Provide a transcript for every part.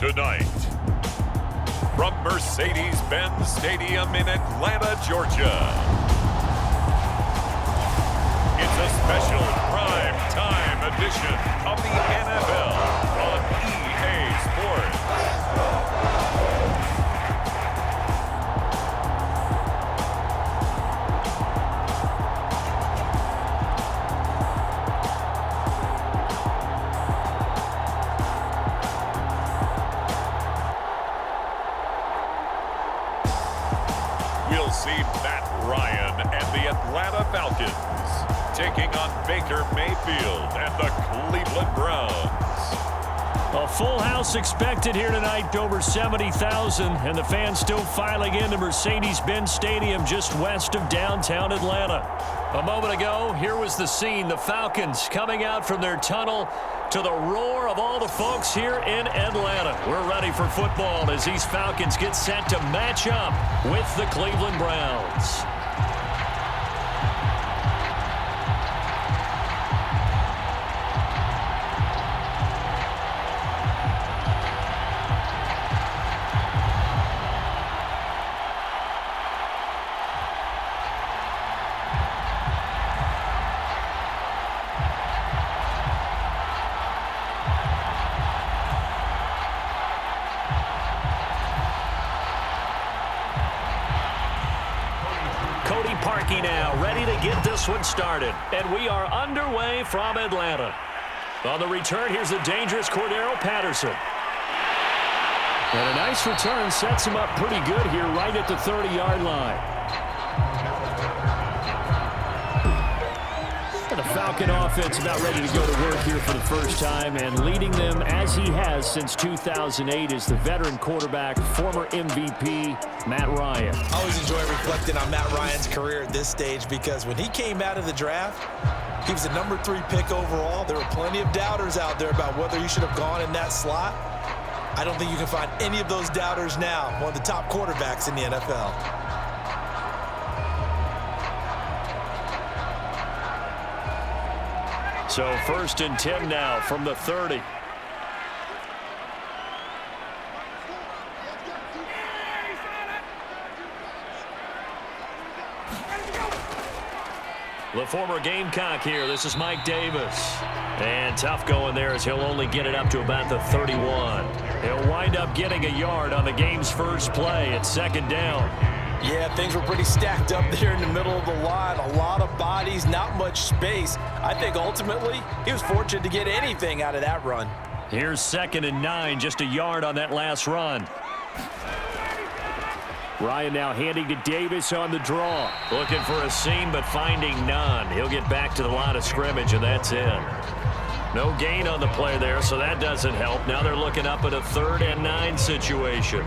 Tonight, from Mercedes-Benz Stadium in Atlanta, Georgia, it's a special prime time edition of the NFL on EA Sports. We'll see Matt Ryan and the Atlanta Falcons taking on Baker Mayfield and the Cleveland Browns. A full house expected here tonight, over 70,000, and the fans still filing into Mercedes-Benz Stadium just west of downtown Atlanta. A moment ago, here was the scene. The Falcons coming out from their tunnel to the roar of all the folks here in Atlanta. We're ready for football as these Falcons get set to match up with the Cleveland Browns. Now ready to get this one started, and we are underway from Atlanta. On the return, here's the dangerous Cordero Patterson. And a nice return sets him up pretty good here right at the 30-yard line. And the Falcon offense about ready to go to work here for the first time, and leading them as he has since 2008 is the veteran quarterback, former MVP, Matt Ryan. I always enjoy reflecting on Matt Ryan's career at this stage because when he came out of the draft, he was the number 3 pick overall. There were plenty of doubters out there about whether he should have gone in that slot. I don't think you can find any of those doubters now. One of the top quarterbacks in the NFL. So 1st and 10 now from the 30. The former Gamecock here. This is Mike Davis. And tough going there as he'll only get it up to about the 31. He'll wind up getting a yard on the game's first play at 2nd down. Yeah, things were pretty stacked up there in the middle of the line. A lot of bodies, not much space. I think ultimately he was fortunate to get anything out of that run. Here's 2nd and 9, just a yard on that last run. Ryan now handing to Davis on the draw. Looking for a seam, but finding none. He'll get back to the line of scrimmage, and that's in. No gain on the play there, so that doesn't help. Now they're looking up at a 3rd and 9 situation.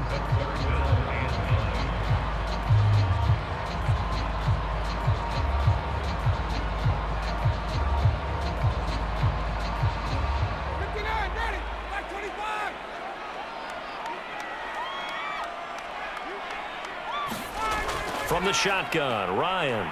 From the shotgun, Ryan.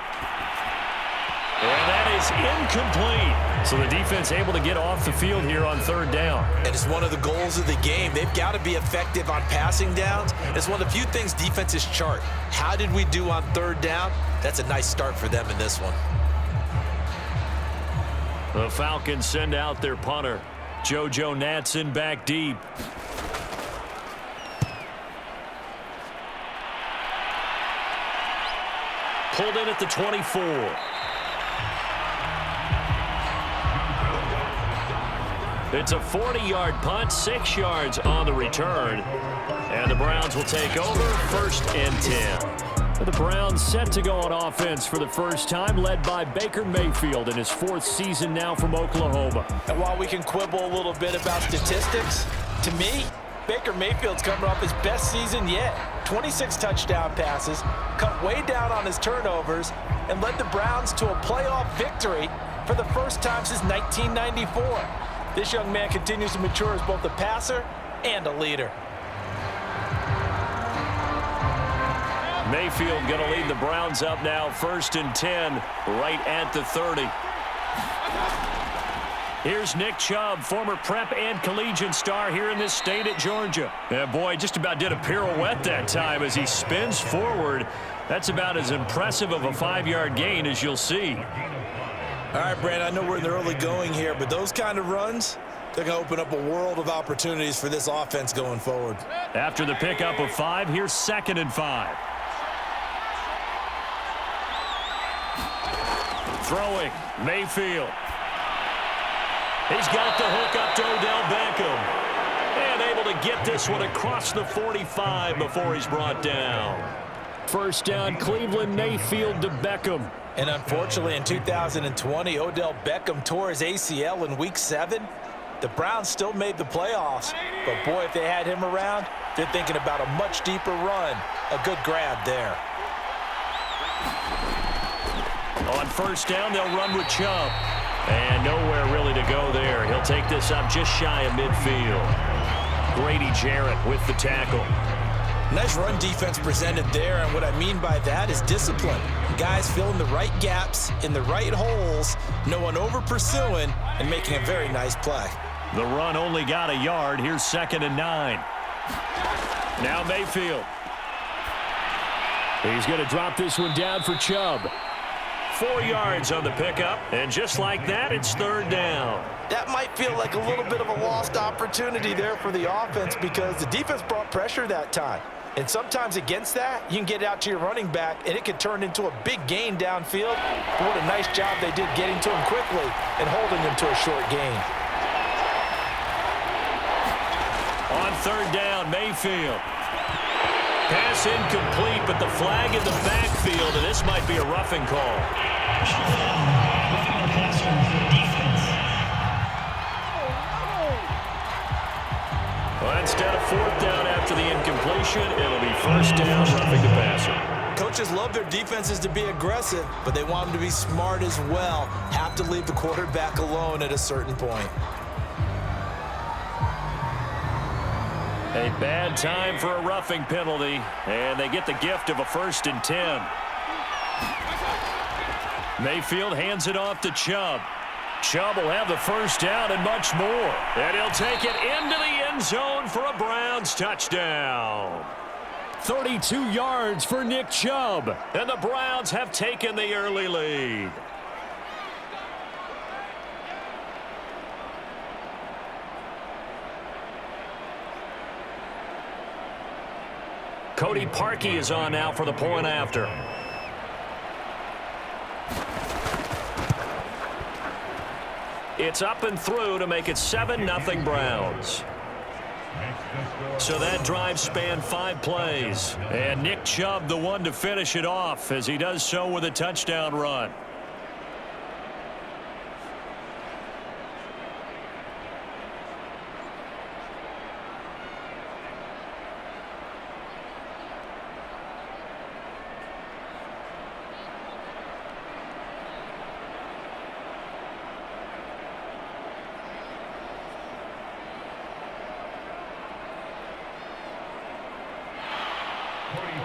And that is incomplete. So the defense able to get off the field here on 3rd down. And it's one of the goals of the game. They've got to be effective on passing downs. It's one of the few things defenses chart. How did we do on 3rd down? That's a nice start for them in this one. The Falcons send out their punter. JoJo Natson back deep. Pulled in at the 24. It's a 40-yard punt, 6 yards on the return. And the Browns will take over, 1st and 10. The Browns set to go on offense for the first time, led by Baker Mayfield in his 4th season now from Oklahoma. And while we can quibble a little bit about statistics, to me, Baker Mayfield's coming off his best season yet. 26 touchdown passes, cut way down on his turnovers, and led the Browns to a playoff victory for the first time since 1994. This young man continues to mature as both a passer and a leader. Mayfield going to lead the Browns up now, 1st and 10, right at the 30. Here's Nick Chubb, former prep and collegiate star here in this state at Georgia. And boy, just about did a pirouette that time as he spins forward. That's about as impressive of a 5-yard gain as you'll see. All right, Brandon, I know we're in the early going here, but those kind of runs, they're going to open up a world of opportunities for this offense going forward. After the pickup of 5, here's 2nd and 5. Throwing, Mayfield. He's got the hook up to Odell Beckham. And able to get this one across the 45 before he's brought down. First down, Cleveland, Mayfield to Beckham. And unfortunately, in 2020, Odell Beckham tore his ACL in Week 7. The Browns still made the playoffs. But, boy, if they had him around, they're thinking about a much deeper run. A good grab there. On first down, they'll run with Chubb. And nowhere really to go there. He'll take this up just shy of midfield. Grady Jarrett with the tackle. Nice run defense presented there, and what I mean by that is discipline. Guys filling the right gaps in the right holes, no one over-pursuing, and making a very nice play. The run only got a yard. Here's 2nd and 9. Now Mayfield. He's going to drop this one down for Chubb. 4 yards on the pickup, and just like that, it's 3rd down. That might feel like a little bit of a lost opportunity there for the offense because the defense brought pressure that time. And sometimes against that, you can get out to your running back, and it can turn into a big gain downfield. But what a nice job they did getting to him quickly and holding him to a short gain. On 3rd down, Mayfield. Pass incomplete, but the flag in the backfield, and this might be a roughing call. Well, instead of 4th down after the incompletion, it'll be 1st down, roughing the passer. Coaches love their defenses to be aggressive, but they want them to be smart as well. Have to leave the quarterback alone at a certain point. A bad time for a roughing penalty, and they get the gift of a 1st and 10. Mayfield hands it off to Chubb. Chubb will have the 1st down and much more. And he'll take it into the end zone for a Browns touchdown. 32 yards for Nick Chubb, and the Browns have taken the early lead. Cody Parkey is on now for the point after. It's up and through to make it 7-0 Browns. So that drive spanned 5 plays. And Nick Chubb the one to finish it off as he does so with a touchdown run.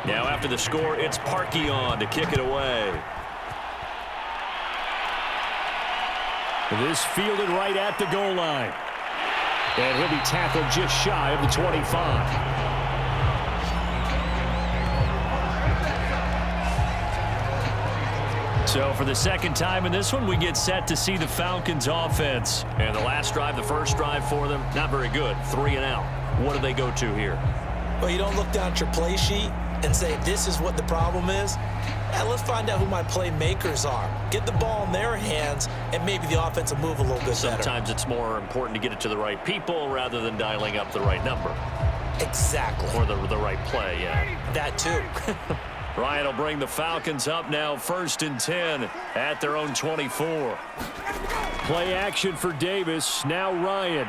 Now after the score, it's Parkey on to kick it away. This fielded right at the goal line. And he'll be tackled just shy of the 25. So for the 2nd time in this one, we get set to see the Falcons offense. And the last drive, the first drive for them, not very good. 3 and out. What do they go to here? Well, you don't look down at your play sheet and say, this is what the problem is. Let's find out who my playmakers are. Get the ball in their hands, and maybe the offense will move a little bit better. Sometimes it's more important to get it to the right people rather than dialing up the right number. Exactly. Or the right play, yeah. That too. Ryan will bring the Falcons up now 1st and 10 at their own 24. Play action for Davis. Now Ryan.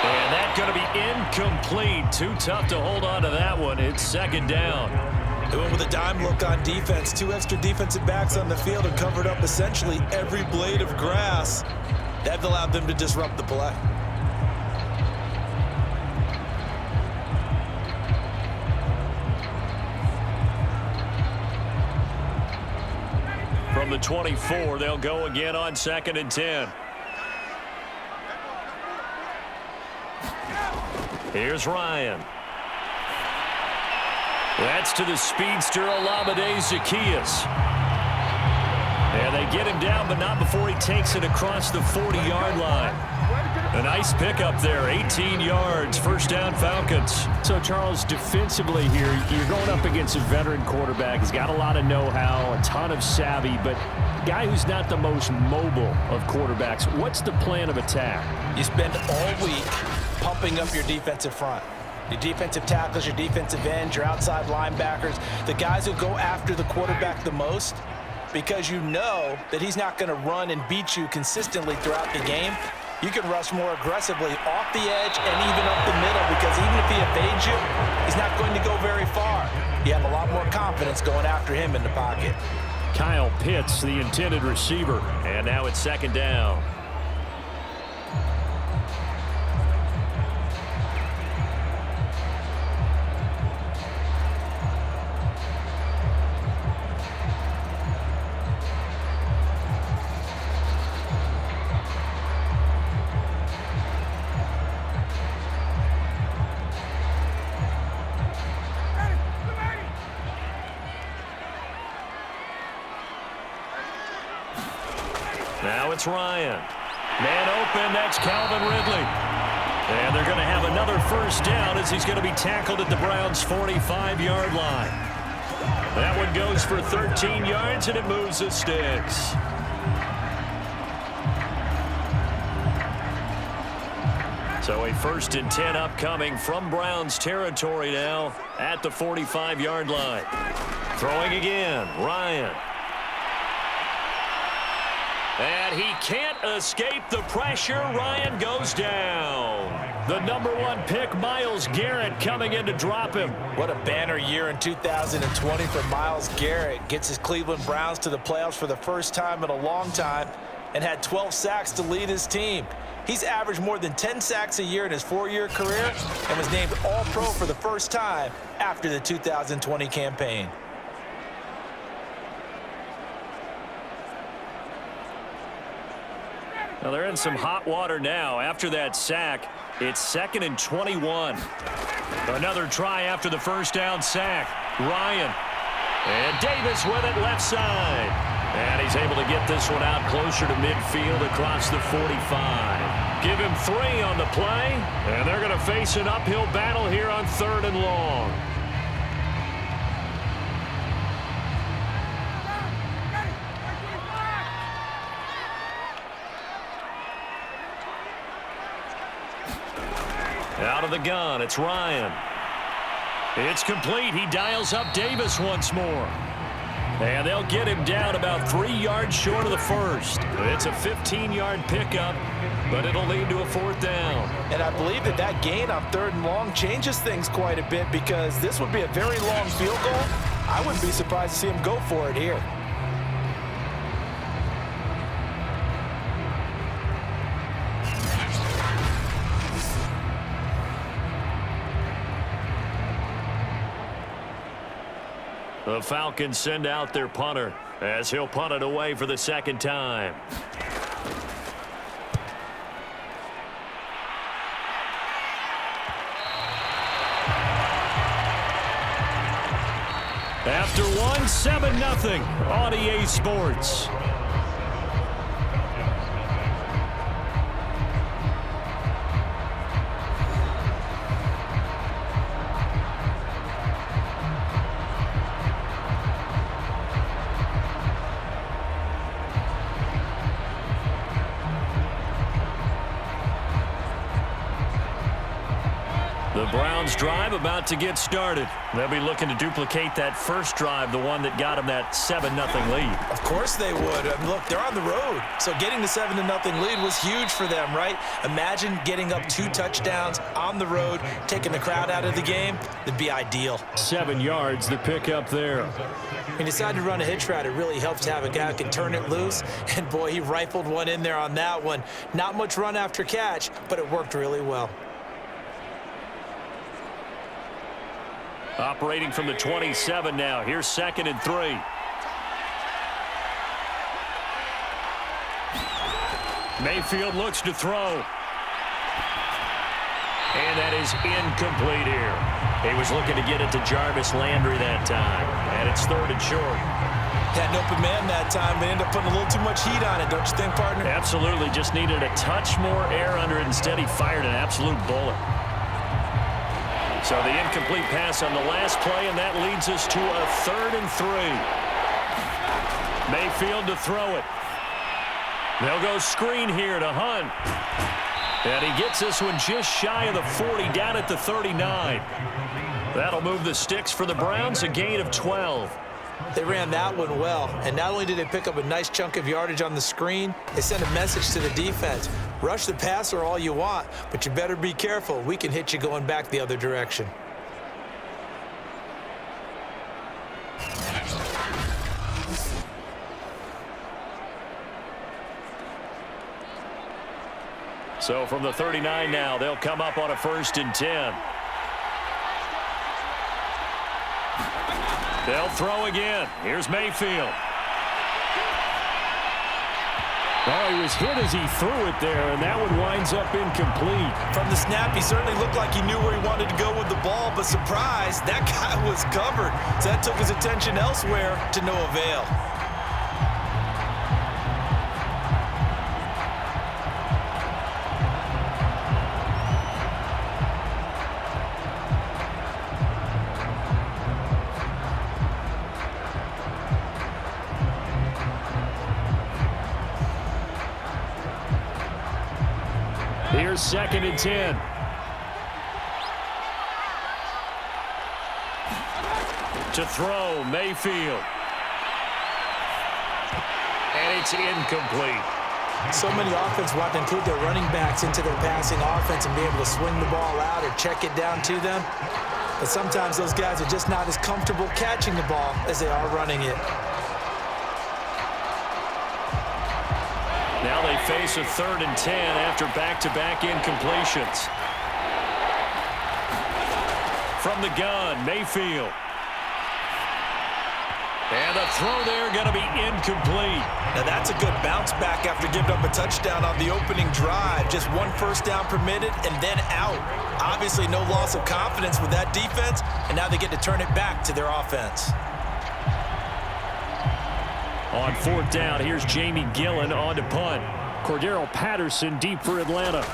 And that's going to be incomplete. Too tough to hold on to that one. It's 2nd down. They went with a dime look on defense. 2 extra defensive backs on the field and covered up essentially every blade of grass. That allowed them to disrupt the play. From the 24, they'll go again on 2nd and 10. Here's Ryan. That's to the speedster, Olamide Zaccheaus. And they get him down, but not before he takes it across the 40-yard line. A nice pickup there, 18 yards, first down Falcons. So, Charles, defensively here, you're going up against a veteran quarterback. He's got a lot of know-how, a ton of savvy, but a guy who's not the most mobile of quarterbacks. What's the plan of attack? You spend all week pumping up your defensive front. Your defensive tackles, your defensive ends, your outside linebackers, the guys who go after the quarterback the most, because you know that he's not going to run and beat you consistently throughout the game. You can rush more aggressively off the edge and even up the middle, because even if he evades you, he's not going to go very far. You have a lot more confidence going after him in the pocket. Kyle Pitts, the intended receiver, and now it's 2nd down. Now it's Ryan. Man open, that's Calvin Ridley. And they're going to have another first down as he's going to be tackled at the Browns' 45-yard line. That one goes for 13 yards, and it moves the sticks. So a 1st and 10 upcoming from Browns territory now at the 45-yard line. Throwing again, Ryan. And he can't escape the pressure. Ryan goes down. The #1 pick, Myles Garrett, coming in to drop him. What a banner year in 2020 for Myles Garrett. Gets his Cleveland Browns to the playoffs for the first time in a long time and had 12 sacks to lead his team. He's averaged more than 10 sacks a year in his 4-year career and was named All-Pro for the first time after the 2020 campaign. Well, they're in some hot water now. After that sack, it's 2nd and 21. Another try after the first down sack. Ryan. And Davis with it left side. And he's able to get this one out closer to midfield across the 45. Give him 3 on the play. And they're going to face an uphill battle here on 3rd and long. Out of the gun, it's Ryan. It's complete. He dials up Davis once more. And they'll get him down about 3 yards short of the first. It's a 15-yard pickup, but it'll lead to a 4th down. And I believe that gain on 3rd and long changes things quite a bit, because this would be a very long field goal. I wouldn't be surprised to see him go for it here. The Falcons send out their punter as he'll punt it away for the 2nd time. After one, 7-0 on EA Sports. The Browns drive about to get started. They'll be looking to duplicate that first drive, the one that got them that 7-0 lead. Of course they would. Look, they're on the road, so getting the 7-0 lead was huge for them, right? Imagine getting up 2 touchdowns on the road, taking the crowd out of the game. That'd be ideal. 7 yards, the pickup there. He decided to run a hitch route. It really helps to have a guy who can turn it loose, and boy, he rifled one in there on that one. Not much run after catch, but it worked really well. Operating from the 27 now. Here's 2nd and 3. Mayfield looks to throw. And that is incomplete here. He was looking to get it to Jarvis Landry that time. And it's 3rd and short. Had an open man that time. They ended up putting a little too much heat on it, don't you think, partner? Absolutely. Just needed a touch more air under it. Instead, he fired an absolute bullet. So the incomplete pass on the last play, and that leads us to a 3rd and 3. Mayfield to throw it. They'll go screen here to Hunt. And he gets this one just shy of the 40, down at the 39. That'll move the sticks for the Browns, a gain of 12. They ran that one well, and not only did they pick up a nice chunk of yardage on the screen, they sent a message to the defense. Rush the passer all you want, but you better be careful. We can hit you going back the other direction. So from the 39 now, they'll come up on a 1st and 10. They'll throw again. Here's Mayfield. Oh, he was hit as he threw it there, and that one winds up incomplete. From the snap, he certainly looked like he knew where he wanted to go with the ball, but surprise, that guy was covered. So that took his attention elsewhere to no avail. Here's 2nd and 10. To throw, Mayfield. And it's incomplete. So many offenses want to include their running backs into their passing offense and be able to swing the ball out or check it down to them. But sometimes those guys are just not as comfortable catching the ball as they are running it. Now they face a 3rd and 10 after back-to-back incompletions. From the gun, Mayfield. And the throw there going to be incomplete. Now that's a good bounce back after giving up a touchdown on the opening drive. Just 1 first down permitted and then out. Obviously no loss of confidence with that defense, and now they get to turn it back to their offense. On 4th down, here's Jamie Gillen on to punt. Cordero Patterson deep for Atlanta.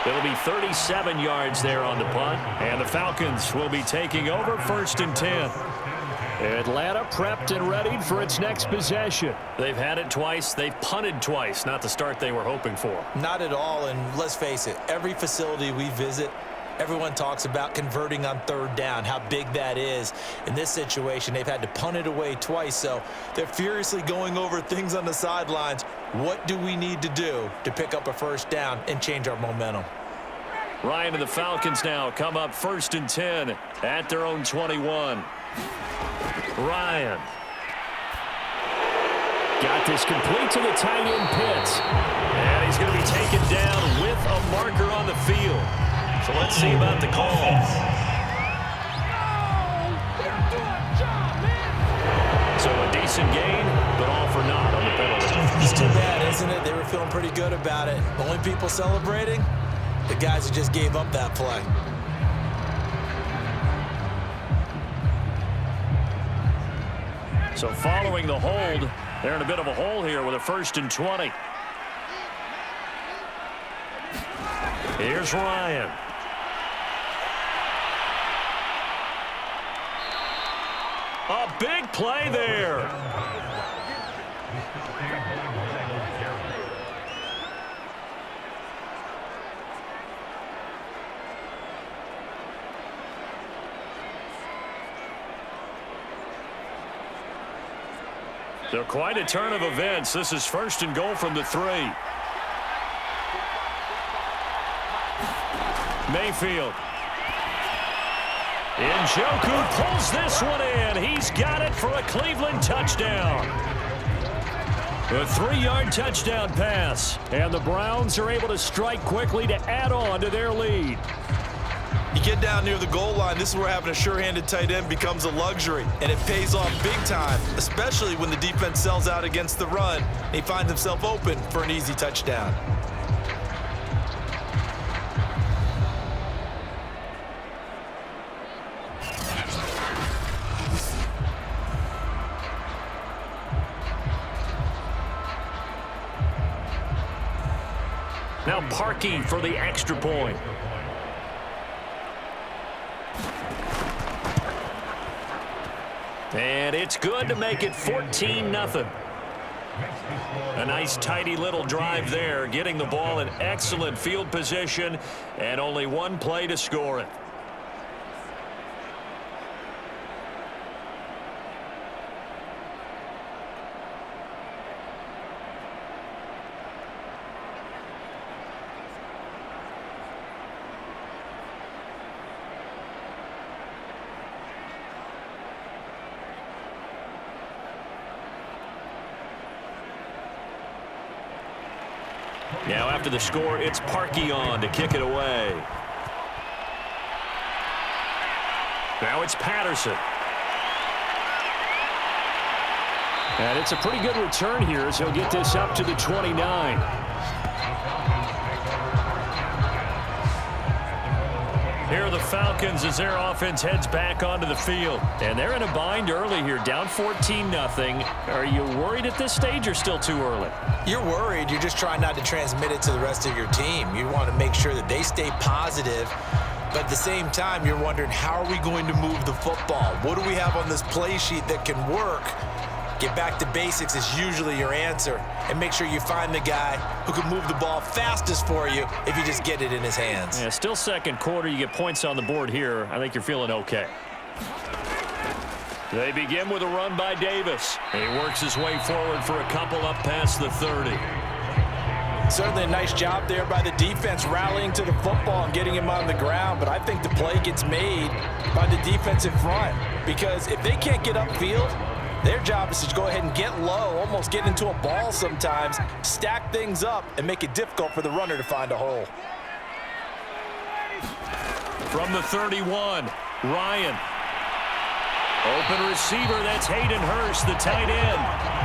It'll be 37 yards there on the punt, and the Falcons will be taking over 1st and 10. Atlanta prepped and readied for its next possession. They've had it twice. They've punted twice. Not the start they were hoping for. Not at all, and let's face it, every facility we visit, everyone talks about converting on 3rd down, how big that is. In this situation, they've had to punt it away twice, so they're furiously going over things on the sidelines. What do we need to do to pick up a 1st down and change our momentum? Ryan and the Falcons now come up 1st and 10 at their own 21. Ryan. Got this complete to the tight end Pitts. And he's going to be taken down with a marker on the field. So let's see about the call. So a decent gain, but all for naught on the penalty. It's too bad, isn't it? They were feeling pretty good about it. The only people celebrating, the guys who just gave up that play. So following the hold, they're in a bit of a hole here with a 1st and 20. Here's Ryan. A big play there. So quite a turn of events. This is 1st and goal from the 3. Mayfield. Njoku pulls this one in. He's got it for a Cleveland touchdown. A 3-yard touchdown pass. And the Browns are able to strike quickly to add on to their lead. You get down near the goal line, this is where having a sure-handed tight end becomes a luxury, and it pays off big time, especially when the defense sells out against the run, and he finds himself open for an easy touchdown. Now Parkey for the extra point. And it's good to make it 14-0. A nice tidy little drive there, getting the ball in excellent field position and only one play to score it. Now after the score, it's Parkey on to kick it away. Now it's Patterson. And it's a pretty good return here as he'll get this up to the 29. Here are the Falcons as their offense heads back onto the field. And they're in a bind early here, down 14-0. Are you worried at this stage or still too early? You're worried. You're just trying not to transmit it to the rest of your team. You want to make sure that they stay positive. But at the same time, you're wondering, how are we going to move the football? What do we have on this play sheet that can work? Get back to basics is usually your answer. And make sure you find the guy who can move the ball fastest for you if you just get it in his hands. Yeah, still second quarter. You get points on the board here. I think you're feeling okay. They begin with a run by Davis. He works his way forward for a couple up past the 30. Certainly a nice job there by the defense rallying to the football and getting him on the ground, but I think the play gets made by the defensive front, because if they can't get upfield, their job is to go ahead and get low, almost get into a ball sometimes, stack things up, and make it difficult for the runner to find a hole. From the 31, Ryan. Open receiver, that's Hayden Hurst, the tight end.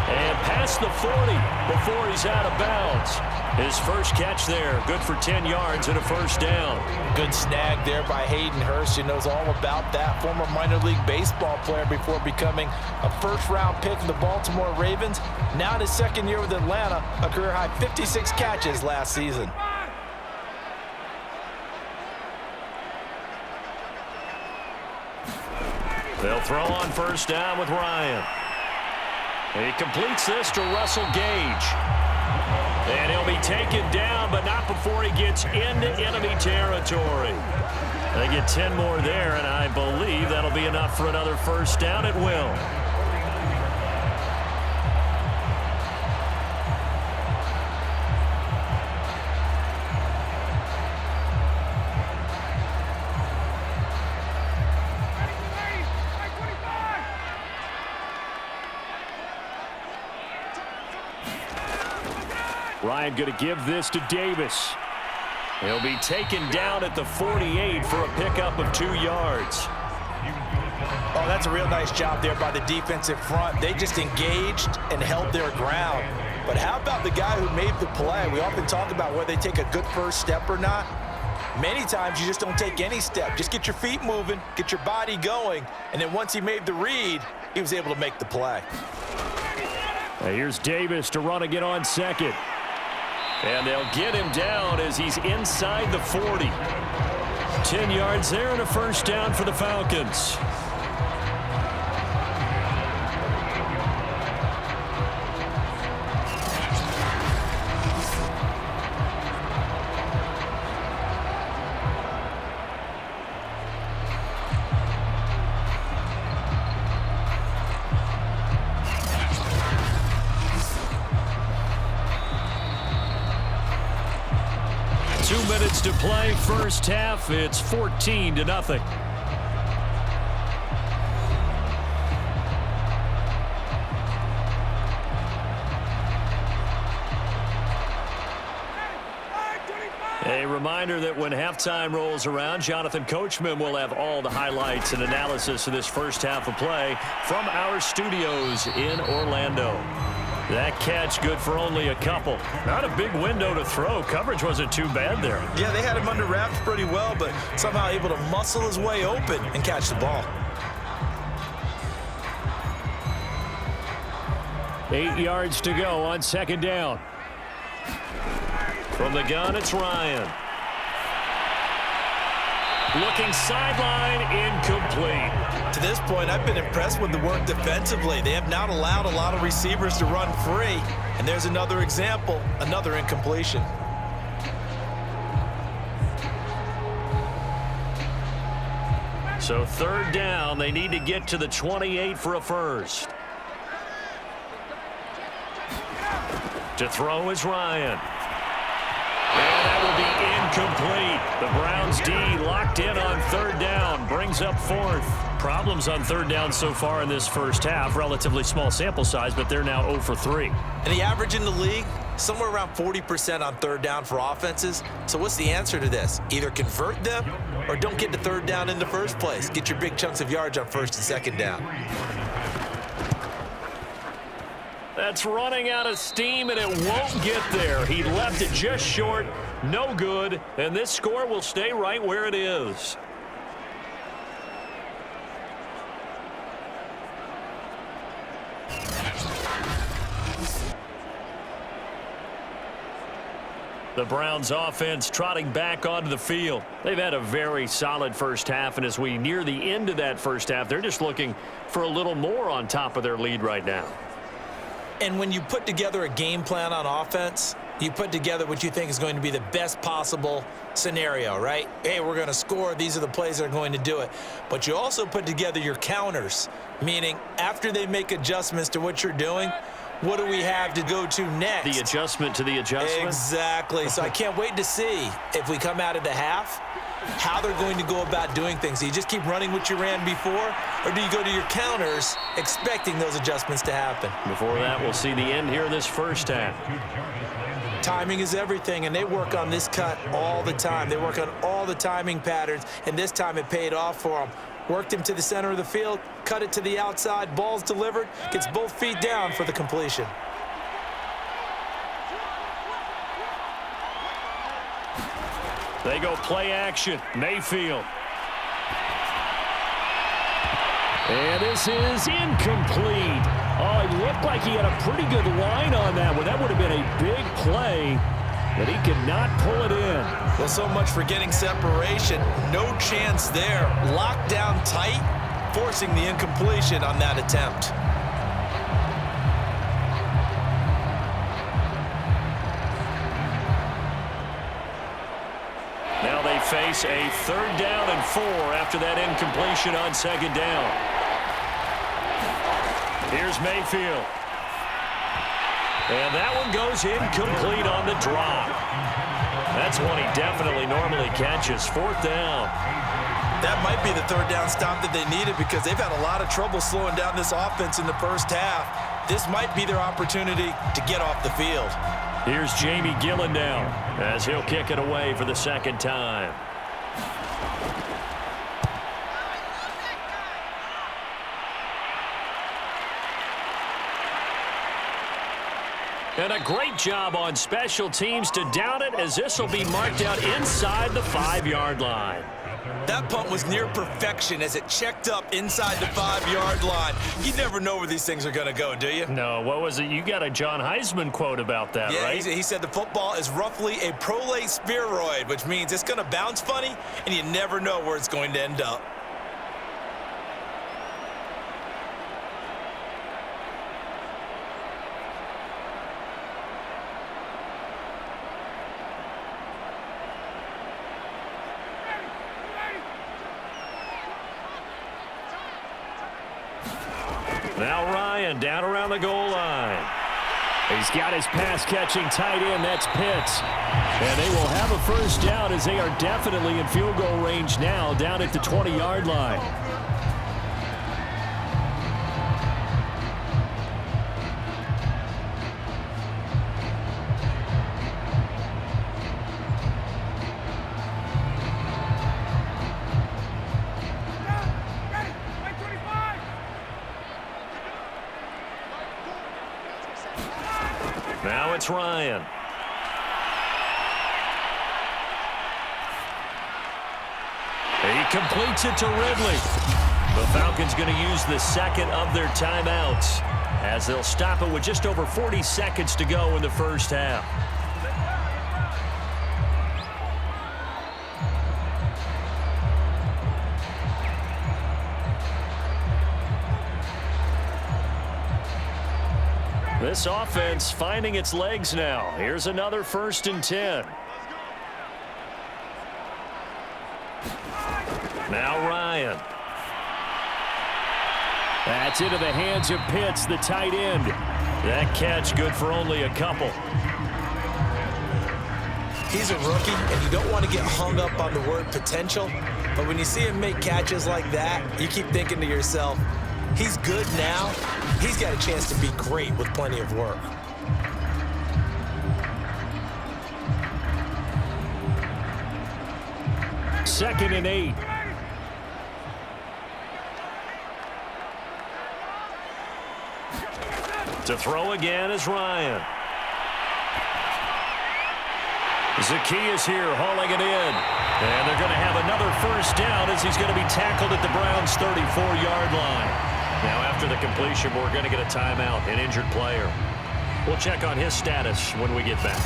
And past the 40 before he's out of bounds. His first catch there, good for 10 yards and a first down. Good snag there by Hayden Hurst. He knows all about that. Former minor league baseball player before becoming a first-round pick for the Baltimore Ravens. Now in his second year with Atlanta, a career-high 56 catches last season. They'll throw on first down with Ryan. He completes this to Russell Gage. And he'll be taken down, but not before he gets into enemy territory. They get 10 more there, and I believe that'll be enough for another first down. It will. Ryan going to give this to Davis. He'll be taken down at the 48 for a pickup of 2 yards. Oh, that's a real nice job there by the defensive front. They just engaged and held their ground. But how about the guy who made the play? We often talk about whether they take a good first step or not. Many times you just don't take any step. Just get your feet moving, get your body going, and then once he made the read, he was able to make the play. Now here's Davis to run again on second. And they'll get him down as he's inside the 40. 10 yards there and a first down for the Falcons. To play first half, it's 14-0. A reminder that when halftime rolls around, Jonathan Coachman will have all the highlights and analysis of this first half of play from our studios in Orlando. That catch good for only a couple. Not a big window to throw. Coverage wasn't too bad there. Yeah, they had him under wraps pretty well, but somehow able to muscle his way open and catch the ball. 8 yards to go on second down. From the gun, it's Ryan. Looking sideline, incomplete. To this point, I've been impressed with the work defensively. They have not allowed a lot of receivers to run free. And there's another example, another incompletion. So third down, they need to get to the 28 for a first. To throw is Ryan. And that will be incomplete. The Browns D locked in on third down. Brings up fourth. Problems on third down so far in this first half. Relatively small sample size, but they're now 0 for 3. And the average in the league, somewhere around 40% on third down for offenses. So what's the answer to this? Either convert them or don't get to third down in the first place. Get your big chunks of yards on first and second down. That's running out of steam, and it won't get there. He left it just short. No good. And this score will stay right where it is. The Browns offense trotting back onto the field. They've had a very solid first half, and as we near the end of that first half, they're just looking for a little more on top of their lead right now. And when you put together a game plan on offense, you put together what you think is going to be the best possible scenario, right? Hey, we're going to score. These are the plays that are going to do it. But you also put together your counters, meaning after they make adjustments to what you're doing, what do we have to go to next? The adjustment to the adjustment? Exactly. So I can't wait to see if we come out of the half, how they're going to go about doing things. Do you just keep running what you ran before, or do you go to your counters expecting those adjustments to happen? Before that, we'll see the end here of this first half. Timing is everything, and they work on this cut all the time. They work on all the timing patterns, and this time it paid off for them. Worked him to the center of the field, cut it to the outside, ball's delivered, gets both feet down for the completion. They go play action. Mayfield. And this is incomplete. Oh, it looked like he had a pretty good line on that one. That would have been a big play, but he could not pull it in. Well, so much for getting separation. No chance there. Locked down tight, forcing the incompletion on that attempt. Now they face a third down and 4 after that incompletion on second down. Here's Mayfield. And that one goes incomplete on the drop. That's one he definitely normally catches. Fourth down. That might be the third down stop that they needed because they've had a lot of trouble slowing down this offense in the first half. This might be their opportunity to get off the field. Here's Jamie Gillen now as he'll kick it away for the second time. And a great job on special teams to down it, as this will be marked out inside the 5-yard line. That punt was near perfection as it checked up inside the 5-yard line. You never know where these things are going to go, do you? No, what was it? You got a John Heisman quote about that, yeah, right? He said the football is roughly a prolate spheroid, which means it's going to bounce funny, and you never know where it's going to end up. Now Ryan down around the goal line. He's got his pass-catching tight end. That's Pitts. And they will have a first down as they are definitely in field goal range now down at the 20-yard line. Now it's Ryan. He completes it to Ridley. The Falcons going to use the second of their timeouts as they'll stop it with just over 40 seconds to go in the first half. This offense finding its legs now. Here's another 1st and 10. Now Ryan. That's into the hands of Pitts, the tight end. That catch good for only a couple. He's a rookie, and you don't want to get hung up on the word potential. But when you see him make catches like that, you keep thinking to yourself, he's good now. He's got a chance to be great with plenty of work. Second and 8. To throw again is Ryan. Zacchaeus here hauling it in. And they're going to have another first down as he's going to be tackled at the Browns' 34-yard line. Now after the completion, we're going to get a timeout, an injured player. We'll check on his status when we get back.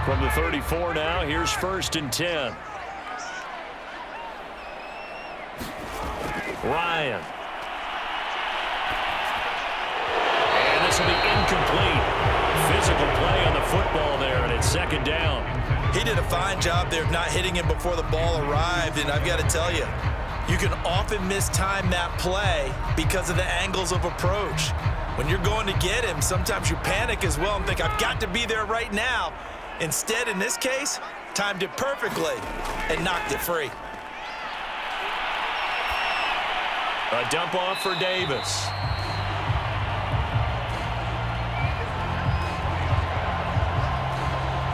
From the 34 now, here's 1st and 10. Ryan. And this will be incomplete. Physical play on the football there, and it's 2nd down. He did a fine job there of not hitting him before the ball arrived, and I've got to tell you, you can often mistime that play because of the angles of approach. When you're going to get him, sometimes you panic as well and think, I've got to be there right now. Instead, in this case, timed it perfectly and knocked it free. A dump off for Davis.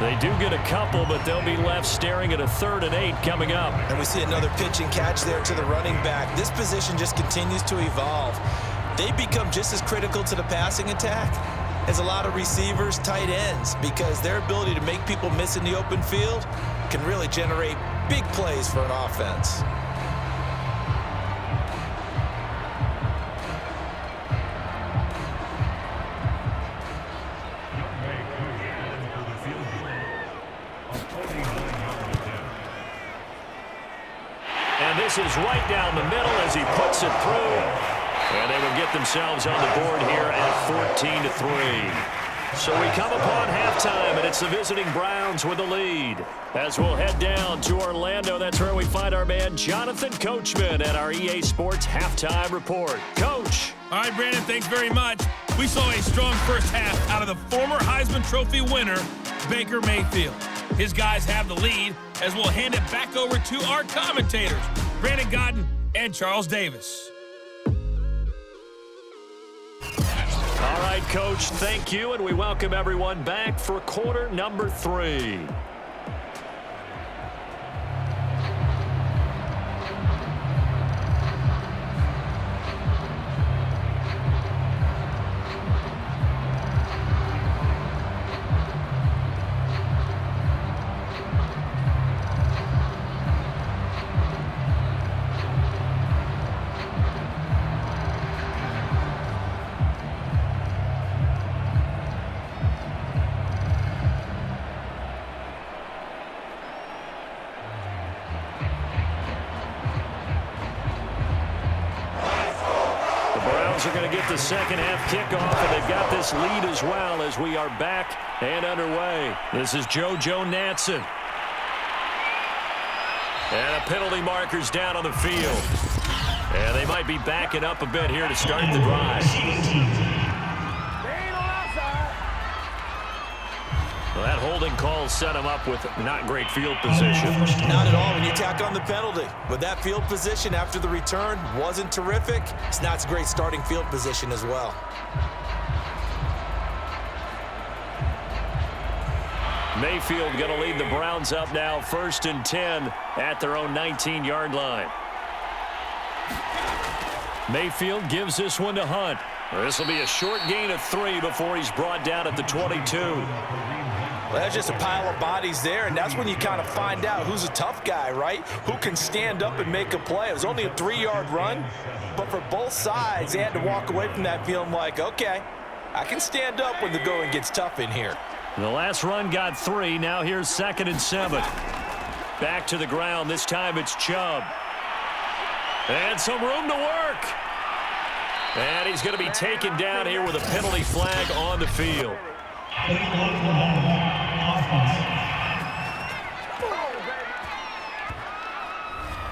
They do get a couple, but they'll be left staring at a 3rd and 8 coming up. And we see another pitch and catch there to the running back. This position just continues to evolve. They become just as critical to the passing attack as a lot of receivers, tight ends, because their ability to make people miss in the open field can really generate big plays for an offense. And this is right down the middle as he puts it through. And they will get themselves on the board here at 14-3. So we come upon halftime, and it's the visiting Browns with the lead. As we'll head down to Orlando, that's where we find our man Jonathan Coachman at our EA Sports Halftime Report. Coach. All right, Brandon, thanks very much. We saw a strong first half out of the former Heisman Trophy winner, Baker Mayfield. His guys have the lead, as we'll hand it back over to our commentators, Brandon Godden and Charles Davis. All right, Coach, thank you, and we welcome everyone back for quarter number 3. Are going to get the second half kickoff, and they've got this lead as well as we are back and underway. This is Joe Natson. And a penalty marker's down on the field. And they might be backing up a bit here to start the drive. Well, that holding calls set him up with not great field position. Not at all when you tack on the penalty. But that field position after the return wasn't terrific. It's not a great starting field position as well. Mayfield going to lead the Browns up now 1st and 10 at their own 19-yard line. Mayfield gives this one to Hunt. This will be a short gain of 3 before he's brought down at the 22. Well, that's just a pile of bodies there, and that's when you kind of find out who's a tough guy, right? Who can stand up and make a play. It was only a 3-yard run, but for both sides, they had to walk away from that feeling like, okay, I can stand up when the going gets tough in here. The last run got 3. Now here's 2nd and 7. Back to the ground. This time it's Chubb. And some room to work. And he's going to be taken down here with a penalty flag on the field.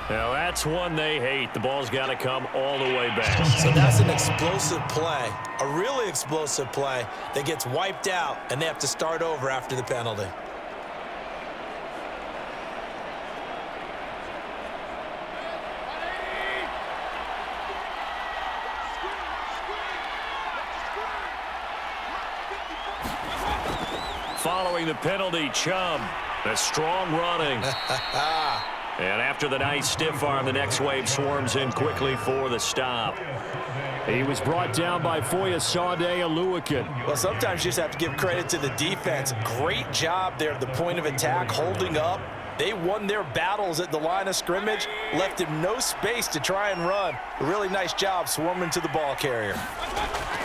Now that's one they hate. The ball's got to come all the way back. So that's an explosive play, a really explosive play that gets wiped out, and they have to start over after the penalty. Following the penalty, Chubb. A strong running. And after the nice stiff arm, the next wave swarms in quickly for the stop. He was brought down by Foyesade Oluwakin. Well, sometimes you just have to give credit to the defense. Great job there at the point of attack, holding up. They won their battles at the line of scrimmage, left him no space to try and run. A really nice job swarming to the ball carrier.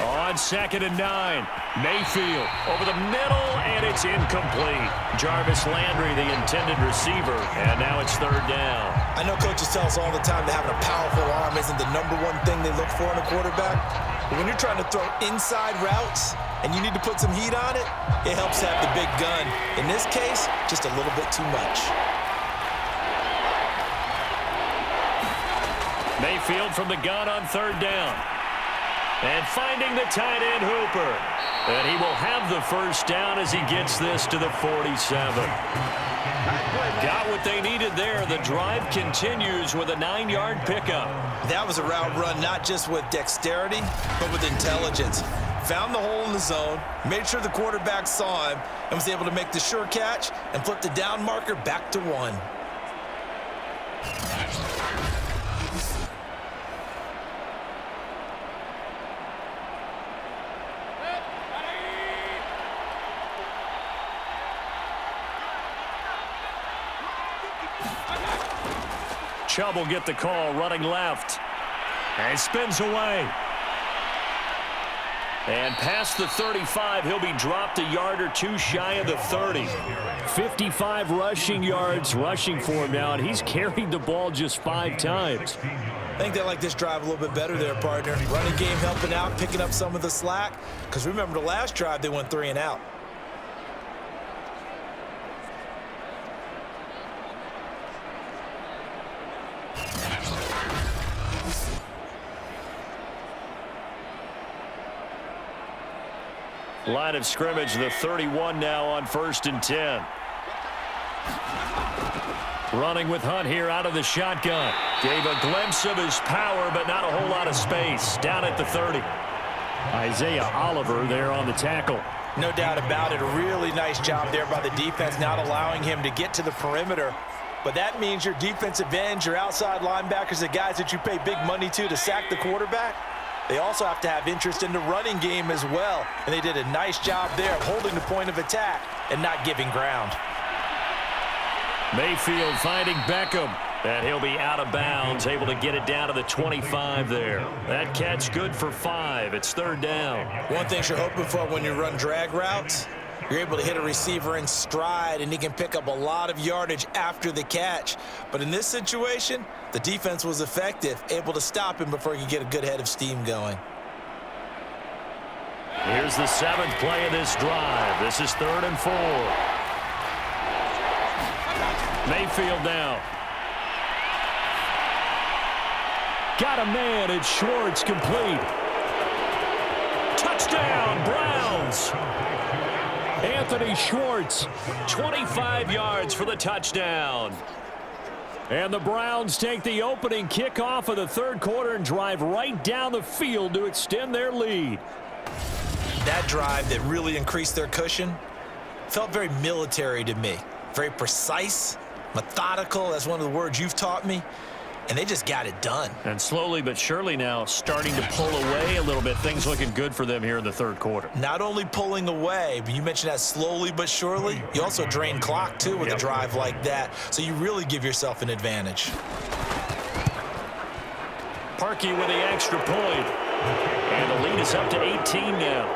On 2nd and 9, Mayfield over the middle, and it's incomplete. Jarvis Landry, the intended receiver, and now it's 3rd down. I know coaches tell us all the time that having a powerful arm isn't the #1 thing they look for in a quarterback. But when you're trying to throw inside routes and you need to put some heat on it, it helps have the big gun. In this case, just a little bit too much. Mayfield from the gun on 3rd down. And finding the tight end Hooper. And he will have the 1st down as he gets this to the 47. Got what they needed there. The drive continues with a 9-yard pickup. That was a route run not just with dexterity, but with intelligence. Found the hole in the zone, made sure the quarterback saw him, and was able to make the sure catch and flip the down marker back to 1. Chubb will get the call, running left. And spins away. And past the 35, he'll be dropped a yard or 2 shy of the 30. 55 rushing yards rushing for him now, and he's carried the ball just 5 times. I think they like this drive a little bit better there, partner. Running game helping out, picking up some of the slack. Because remember the last drive, they went 3 and out. Line of scrimmage, the 31 now on 1st and 10. Running with Hunt here out of the shotgun. Gave a glimpse of his power, but not a whole lot of space. Down at the 30. Isaiah Oliver there on the tackle. No doubt about it. A really nice job there by the defense, not allowing him to get to the perimeter. But that means your defensive ends, your outside linebackers, the guys that you pay big money to sack the quarterback, they also have to have interest in the running game as well. And they did a nice job there of holding the point of attack and not giving ground. Mayfield finding Beckham. And he'll be out of bounds, able to get it down to the 25 there. That catch good for 5. It's 3rd down. One thing you're hoping for when you run drag routes, you're able to hit a receiver in stride, and he can pick up a lot of yardage after the catch. But in this situation, the defense was effective, able to stop him before he could get a good head of steam going. Here's the 7th play of this drive. This is 3rd and 4. Mayfield now. Got a man, it's Schwartz, complete. Touchdown, Browns. Anthony Schwartz, 25 yards for the touchdown. And the Browns take the opening kickoff of the third quarter and drive right down the field to extend their lead. That drive that really increased their cushion felt very military to me. Very precise, methodical, that's one of the words you've taught me. And they just got it done. And slowly but surely now starting to pull away a little bit. Things looking good for them here in the third quarter. Not only pulling away, but you mentioned that slowly but surely. You also drain clock, too, with a drive like that. So you really give yourself an advantage. Parkey with the extra point. And the lead is up to 18 now.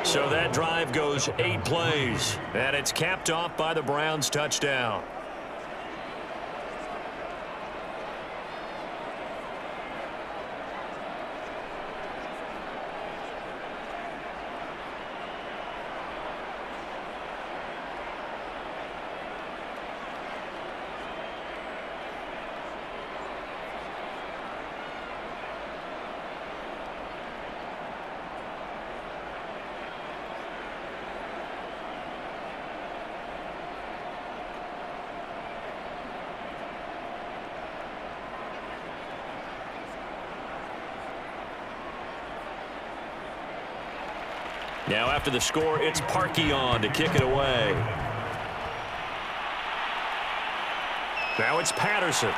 So that drive goes 8 plays. And it's capped off by the Browns touchdown. Now after the score, it's Parkey on to kick it away. Now it's Patterson.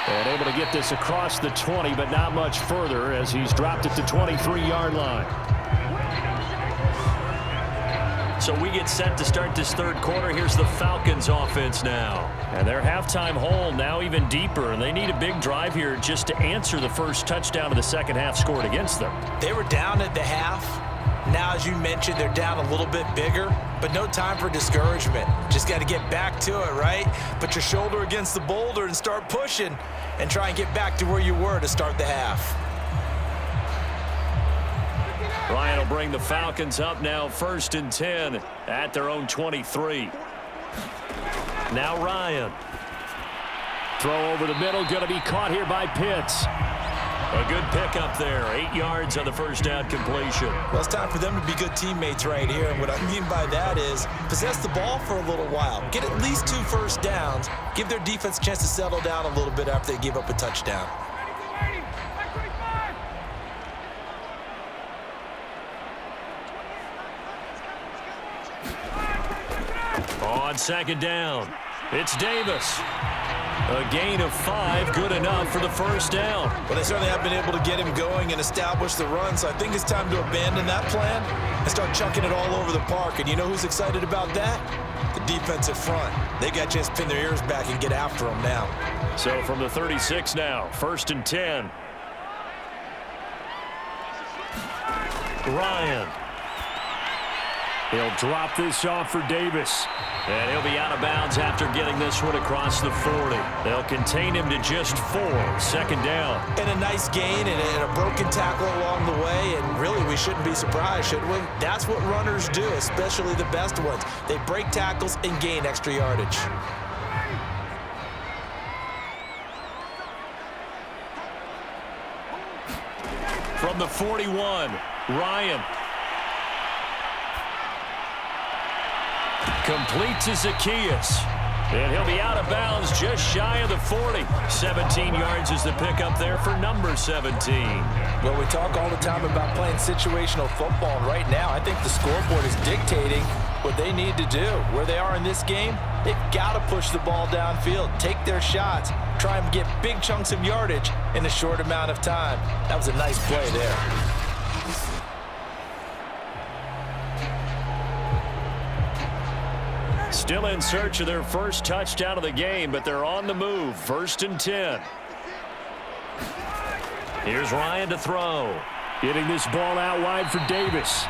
And able to get this across the 20, but not much further as he's dropped it to 23-yard line. So we get set to start this third quarter. Here's the Falcons offense now. And their halftime hole now even deeper, and they need a big drive here just to answer the first touchdown of the second half scored against them. They were down at the half. Now, as you mentioned, they're down a little bit bigger, but no time for discouragement. Just got to get back to it, right? Put your shoulder against the boulder and start pushing and try and get back to where you were to start the half. Ryan will bring the Falcons up now 1st and 10 at their own 23. Now Ryan. Throw over the middle, going to be caught here by Pitts. A good pickup there. 8 yards on the first down completion. Well, it's time for them to be good teammates right here. And what I mean by that is possess the ball for a little while. Get at least 2 first downs. Give their defense a chance to settle down a little bit after they give up a touchdown. On second down, it's Davis. A gain of 5, good enough for the first down. Well, they certainly have been able to get him going and establish the run, so I think it's time to abandon that plan and start chucking it all over the park. And you know who's excited about that? The defensive front. They got a chance to pin their ears back and get after them now. So from the 36 now, 1st and 10. Ryan. He'll drop this off for Davis. And he'll be out of bounds after getting this one across the 40. They'll contain him to just 4. Second down. And a nice gain and a broken tackle along the way. And really, we shouldn't be surprised, should we? That's what runners do, especially the best ones. They break tackles and gain extra yardage. From the 41, Ryan. Complete to Zacchaeus. And he'll be out of bounds just shy of the 40. 17 yards is the pickup there for number 17. Well, we talk all the time about playing situational football. And right now, I think the scoreboard is dictating what they need to do. Where they are in this game, they've got to push the ball downfield, take their shots, try and get big chunks of yardage in a short amount of time. That was a nice play there. Still in search of their first touchdown of the game, but they're on the move. 1st and 10. Here's Ryan to throw. Getting this ball out wide for Davis.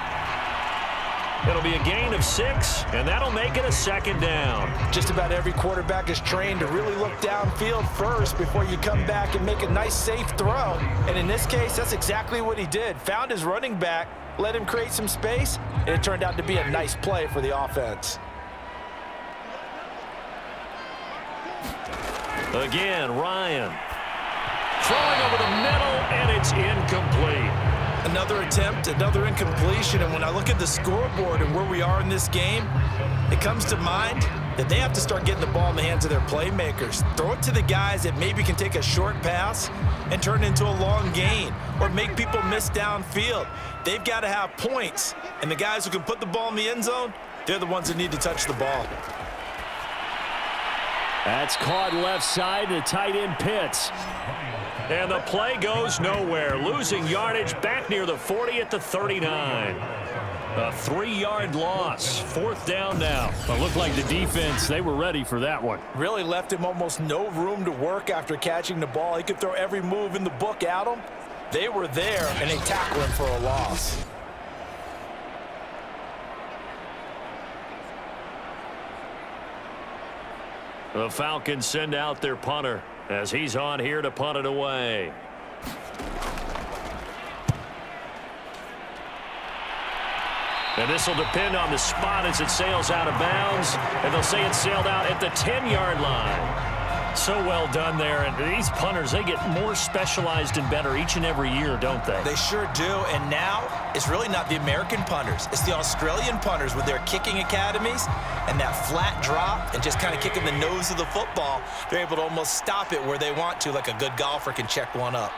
It'll be a gain of 6, and that'll make it a second down. Just about every quarterback is trained to really look downfield first before you come back and make a nice, safe throw. And in this case, that's exactly what he did. Found his running back, let him create some space, and it turned out to be a nice play for the offense. Again, Ryan. Throwing over the middle, and it's incomplete. Another attempt, another incompletion, and when I look at the scoreboard and where we are in this game, it comes to mind that they have to start getting the ball in the hands of their playmakers. Throw it to the guys that maybe can take a short pass and turn it into a long gain or make people miss downfield. They've got to have points, and the guys who can put the ball in the end zone, they're the ones that need to touch the ball. That's caught left side to tight end Pitts. And the play goes nowhere. Losing yardage back near the 40 at the 39. A 3-yard loss. 4th down now. It looked like the defense, they were ready for that one. Really left him almost no room to work after catching the ball. He could throw every move in the book at him. They were there, and they tackled him for a loss. The Falcons send out their punter as he's on here to punt it away. And this will depend on the spot as it sails out of bounds. And they'll say it sailed out at the 10-yard line. So well done there. And these punters, they get more specialized and better each and every year, don't they? They sure do. And now it's really not the American punters. It's the Australian punters with their kicking academies and that flat drop and just kind of kicking the nose of the football. They're able to almost stop it where they want to, like a good golfer can check one up.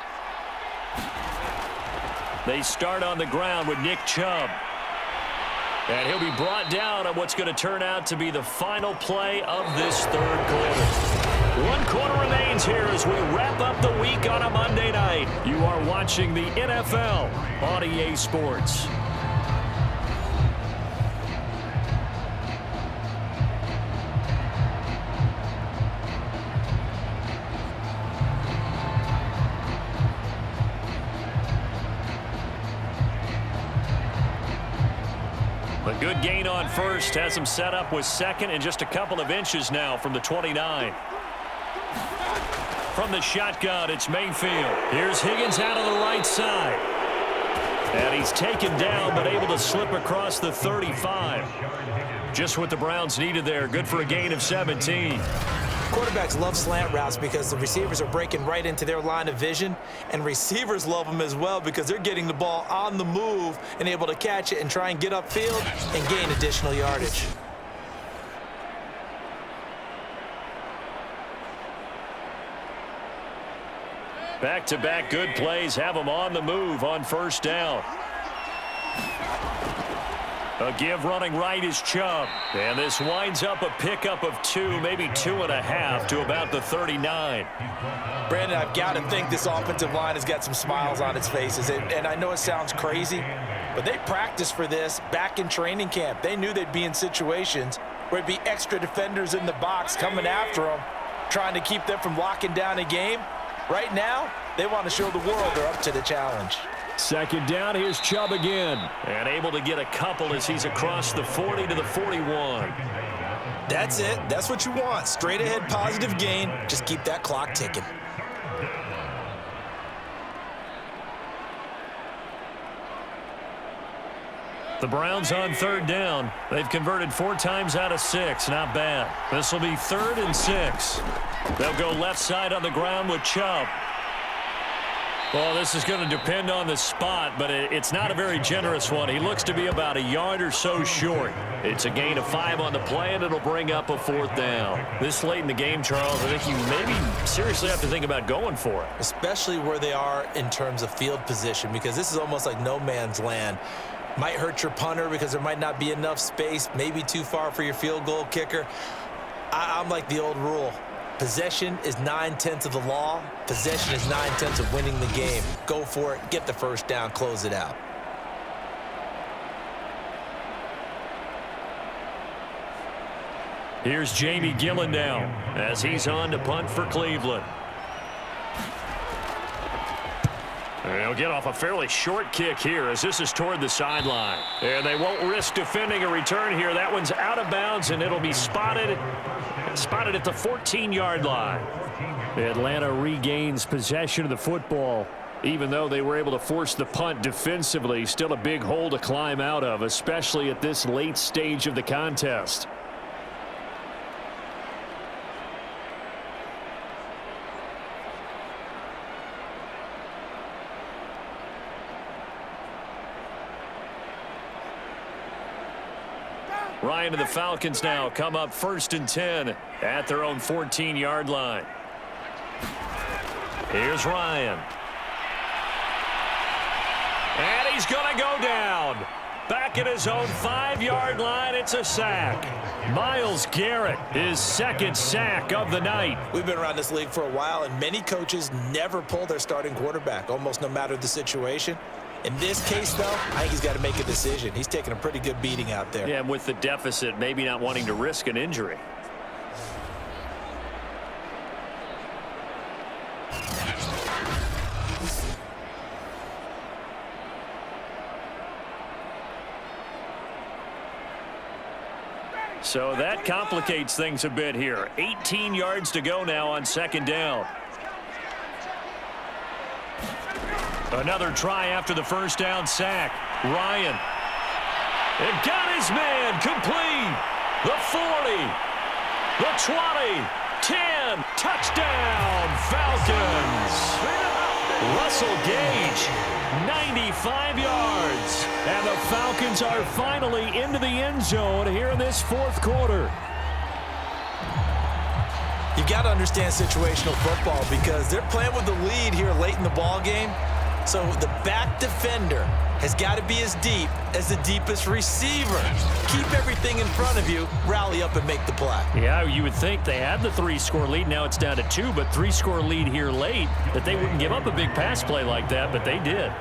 They start on the ground with Nick Chubb. And he'll be brought down on what's going to turn out to be the final play of this 3rd quarter. 1 quarter remains here as we wrap up the week on a Monday night. You are watching the NFL on EA Sports. A good gain on first has him set up with 2nd and just a couple of inches now from the 29. From the shotgun, it's Mayfield. Here's Higgins out of the right side. And he's taken down but able to slip across the 35. Just what the Browns needed there. Good for a gain of 17. Quarterbacks love slant routes because the receivers are breaking right into their line of vision, and receivers love them as well because they're getting the ball on the move and able to catch it and try and get upfield and gain additional yardage. Back-to-back good plays have them on the move on 1st down. A give running right is Chubb. And this winds up a pickup of 2, maybe 2.5 to about the 39. Brandon, I've got to think this offensive line has got some smiles on its faces. And I know it sounds crazy, but they practiced for this back in training camp. They knew they'd be in situations where it'd be extra defenders in the box coming after them, trying to keep them from locking down a game. Right now, they want to show the world they're up to the challenge. 2nd down, here's Chubb again. And able to get a couple as he's across the 40 to the 41. That's it. That's what you want. Straight ahead positive gain. Just keep that clock ticking. The Browns on 3rd down. They've converted 4 times out of 6. Not bad. This will be 3rd and 6. They'll go left side on the ground with Chubb. Well, this is going to depend on the spot, but it's not a very generous one. He looks to be about a yard or so short. It's a gain of 5 on the play, and it'll bring up a 4th down. This late in the game, Charles, I think you maybe seriously have to think about going for it. Especially where they are in terms of field position, because this is almost like no man's land. Might hurt your punter because there might not be enough space, maybe too far for your field goal kicker. I'm like the old rule. Possession is 9/10 of the law. Possession is 9/10 of winning the game. Go for it. Get the 1st down. Close it out. Here's Jamie Gillen now as he's on to punt for Cleveland. They'll get off a fairly short kick here as this is toward the sideline. And they won't risk defending a return here. That one's out of bounds, and it'll be spotted at the 14-yard line. Atlanta regains possession of the football. Even though they were able to force the punt defensively, still a big hole to climb out of, especially at this late stage of the contest. Ryan and the Falcons now come up 1st and 10 at their own 14-yard line. Here's Ryan. And he's going to go down. Back at his own 5-yard line, it's a sack. Myles Garrett, his 2nd sack of the night. We've been around this league for a while, and many coaches never pull their starting quarterback, almost no matter the situation. In this case, though, I think he's got to make a decision. He's taking a pretty good beating out there. Yeah, and with the deficit, maybe not wanting to risk an injury. So that complicates things a bit here. 18 yards to go now on 2nd down. Another try after the 1st down sack. Ryan. It got his man complete. The 40. The 20. 10. Touchdown, Falcons. Russell Gage, 95 yards. And the Falcons are finally into the end zone here in this 4th quarter. You've got to understand situational football because they're playing with the lead here late in the ball game. So the back defender has got to be as deep as the deepest receiver. Keep everything in front of you, rally up and make the play. Yeah, you would think they had the 3-score lead. Now it's down to 2, but 3-score lead here late, that they wouldn't give up a big pass play like that, but they did.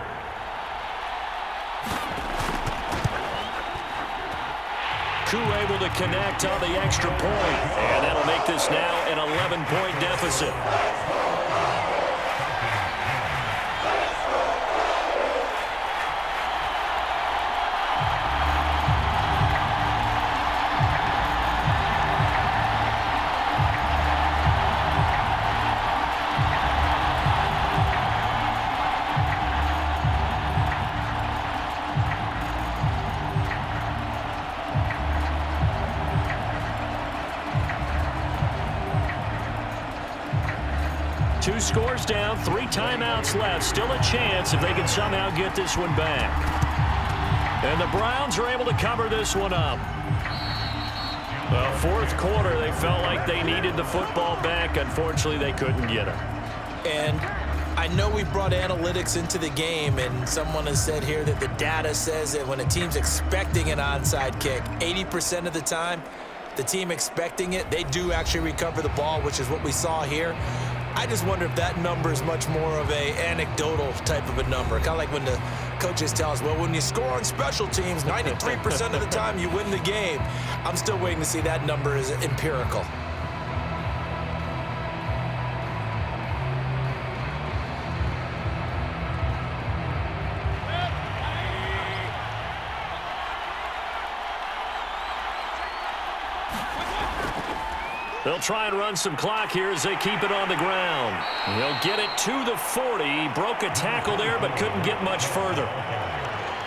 Koo able to connect on the extra point, and that'll make this now an 11-point deficit. Two scores down, 3 timeouts left. Still a chance if they can somehow get this one back. And the Browns are able to cover this one up. The 4th quarter, they felt like they needed the football back. Unfortunately, they couldn't get it. And I know we brought analytics into the game, and someone has said here that the data says that when a team's expecting an onside kick, 80% of the time, the team expecting it, they do actually recover the ball, which is what we saw here. I just wonder if that number is much more of a anecdotal type of a number. Kind of like when the coaches tell us, well, when you score on special teams, 93% of the time you win the game. I'm still waiting to see that number is empirical. They'll try and run some clock here as they keep it on the ground. He'll get it to the 40. He broke a tackle there but couldn't get much further.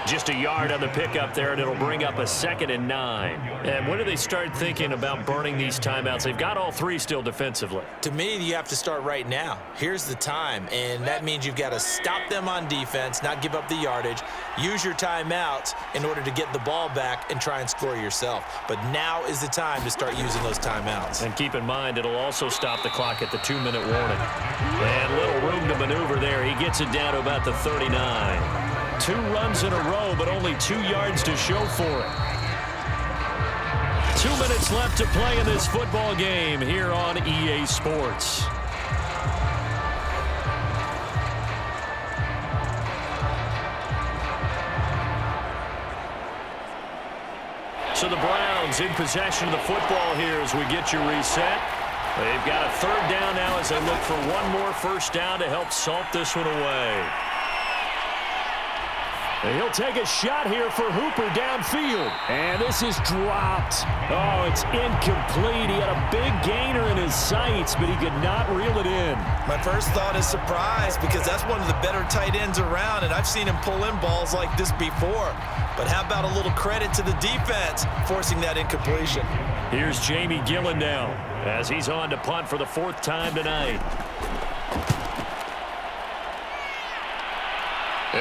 Just a yard on the pickup there, and it'll bring up a 2nd and 9. And when do they start thinking about burning these timeouts? They've got all 3 still defensively. To me, you have to start right now. Here's the time, and that means you've got to stop them on defense, not give up the yardage, use your timeouts in order to get the ball back and try and score yourself. But now is the time to start using those timeouts. And keep in mind, it'll also stop the clock at the 2-minute warning. And little room to maneuver there. He gets it down to about the 39. 2 runs in a row, but only 2 yards to show for it. 2 minutes left to play in this football game here on EA Sports. So the Browns in possession of the football here as we get you reset. They've got a 3rd down now as they look for one more 1st down to help salt this one away. And he'll take a shot here for Hooper downfield. And this is dropped. Oh, it's incomplete. He had a big gainer in his sights, but he could not reel it in. My first thought is surprise because that's one of the better tight ends around, and I've seen him pull in balls like this before. But how about a little credit to the defense forcing that incompletion? Here's Jamie Gillen now as he's on to punt for the 4th time tonight.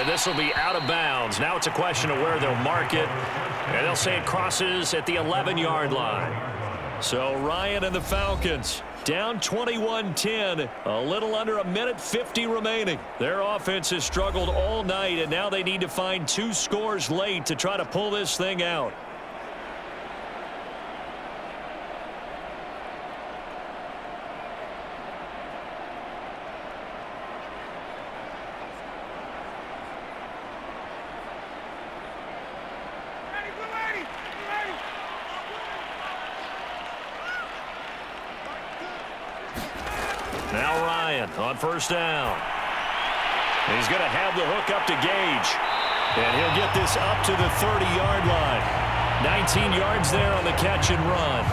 And this will be out of bounds. Now it's a question of where they'll mark it. And they'll say it crosses at the 11-yard line. So Ryan and the Falcons down 21-10, a little under a minute 50 remaining. Their offense has struggled all night, and now they need to find 2 scores late to try to pull this thing out. Now Ryan on first down. He's going to have the hook up to Gage. And he'll get this up to the 30-yard line. 19 yards there on the catch and run.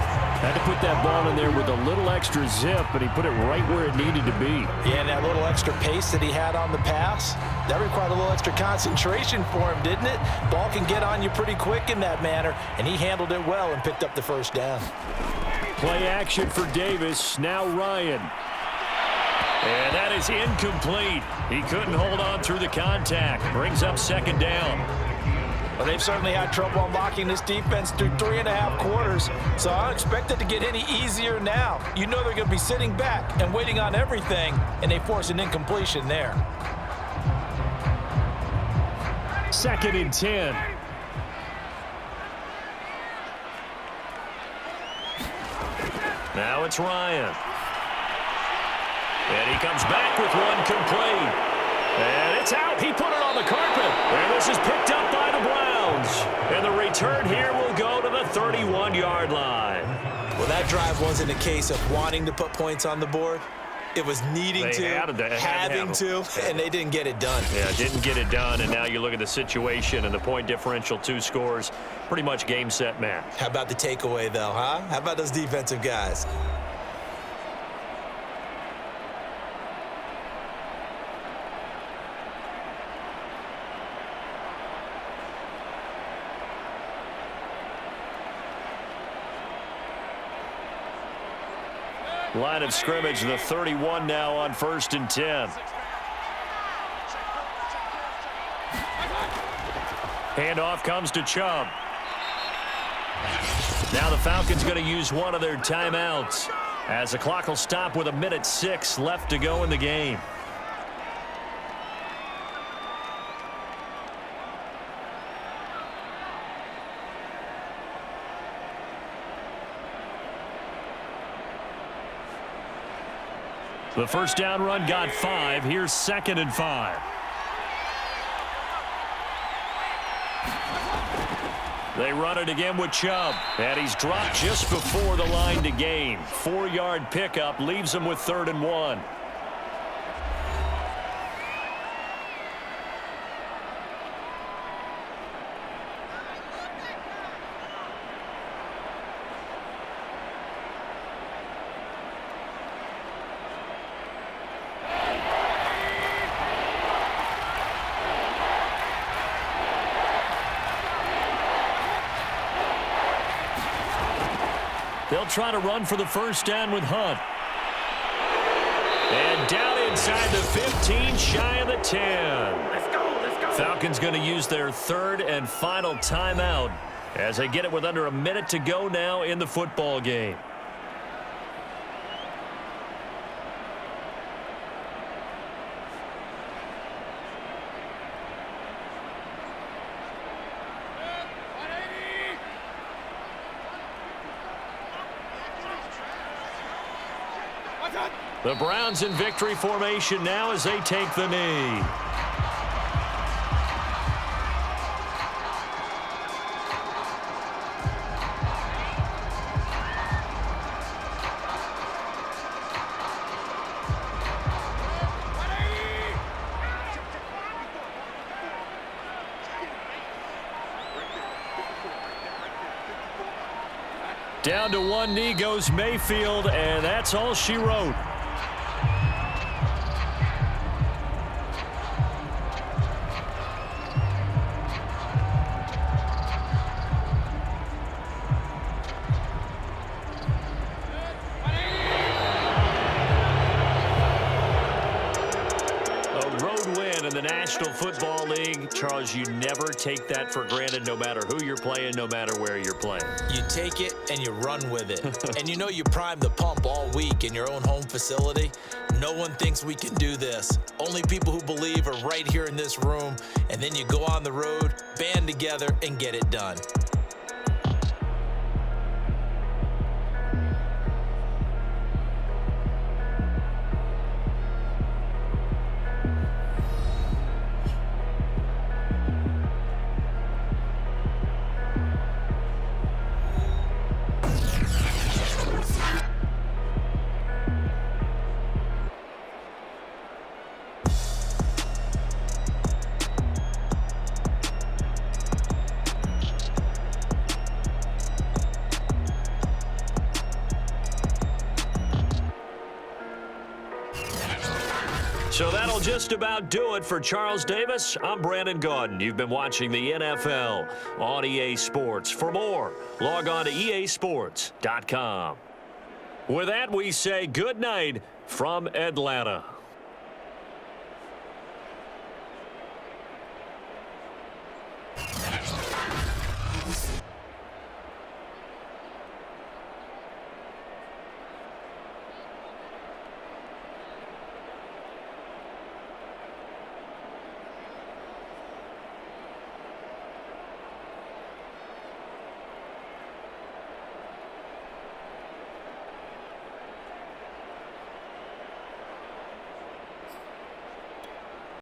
Had to put that ball in there with a little extra zip, but he put it right where it needed to be. Yeah, and that little extra pace that he had on the pass, that required a little extra concentration for him, didn't it? Ball can get on you pretty quick in that manner, and he handled it well and picked up the first down. Play action for Davis. Now Ryan. And that is incomplete. He couldn't hold on through the contact. Brings up second down. Well, they've certainly had trouble unlocking this defense through 3.5 quarters, so I don't expect it to get any easier now. You know they're going to be sitting back and waiting on everything, and they force an incompletion there. 2nd and 10. Now it's Ryan. And he comes back with one complete. And it's out. He put it on the carpet. And this is picked up by the Browns. And the return here will go to the 31-yard line. Well, that drive wasn't a case of wanting to put points on the board. It was needing having to, and they didn't get it done. Yeah, didn't get it done, and now you look at the situation and the point differential, 2 scores, pretty much game, set, match. How about the takeaway, though, huh? How about those defensive guys? Line of scrimmage, the 31 now on 1st and 10. Handoff comes to Chubb. Now the Falcons going to use one of their timeouts as the clock will stop with 1:06 left to go in the game. The first down run got 5. Here's 2nd and 5. They run it again with Chubb. And he's dropped just before the line to gain. 4-yard pickup leaves him with 3rd and 1. They'll try to run for the first down with Hunt. And down inside the 15, shy of the 10. Let's go. Falcons going to use their 3rd and final timeout as they get it with under a minute to go now in the football game. The Browns in victory formation now as they take the knee. Down to one knee goes Mayfield, and that's all she wrote. National Football League, Charles, you never take that for granted no matter who you're playing, no matter where you're playing. You take it and you run with it. And you know you prime the pump all week in your own home facility. No one thinks we can do this. Only people who believe are right here in this room. And then you go on the road, band together, and get it done. So that'll just about do it for Charles Davis. I'm Brandon Gaudin. You've been watching the NFL on EA Sports. For more, log on to easports.com. With that, we say good night from Atlanta.